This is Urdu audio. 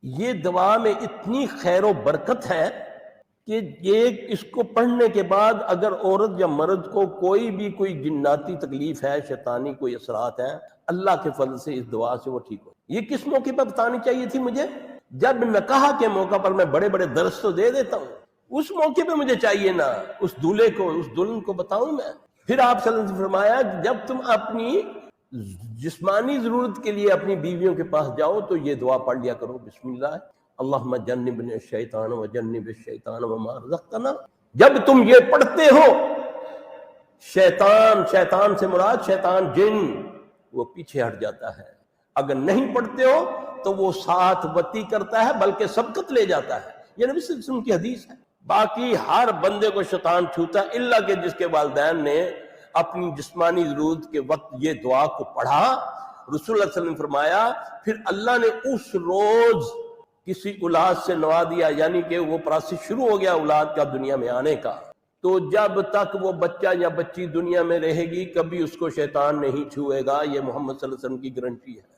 یہ دعا میں اتنی خیر و برکت ہے کہ یہ اس کو پڑھنے کے بعد اگر عورت یا مرد کو کوئی جناتی تکلیف ہے، شیطانی کوئی اثرات ہیں، اللہ کے فضل سے اس دعا سے وہ ٹھیک ہو۔ یہ کس موقع پر بتانی چاہیے تھی مجھے؟ جب نکاح کے موقع پر میں بڑے بڑے درس تو دے دیتا ہوں، اس موقع پہ مجھے چاہیے نا اس دولہے کو، اس دلہن کو بتاؤں میں۔ پھر آپ صلی اللہ علیہ وسلم نے فرمایا کہ جب تم اپنی جسمانی ضرورت کے لیے اپنی بیویوں کے پاس جاؤ تو یہ دعا پڑھ لیا کرو، بسم اللہ اللہم جنبنا الشیطان وجنب الشیطان وما رزقتنا۔ جب تم یہ پڑھتے ہو، شیطان سے مراد شیطان جن، وہ پیچھے ہٹ جاتا ہے۔ اگر نہیں پڑھتے ہو تو وہ ساتھ وتی کرتا ہے بلکہ سبقت لے جاتا ہے۔ یہ نبی صلی اللہ علیہ وسلم کی حدیث ہے۔ باقی ہر بندے کو شیطان چھوتا ہے الا کہ جس کے والدین نے اپنی جسمانی ضرورت کے وقت یہ دعا کو پڑھا۔ رسول اللہ صلی اللہ علیہ وسلم نے فرمایا پھر اللہ نے اس روز کسی اولاد سے نوا دیا، یعنی کہ وہ پروسیس شروع ہو گیا اولاد کا دنیا میں آنے کا، تو جب تک وہ بچہ یا بچی دنیا میں رہے گی کبھی اس کو شیطان نہیں چھوئے گا۔ یہ محمد صلی اللہ علیہ وسلم کی گارنٹی ہے۔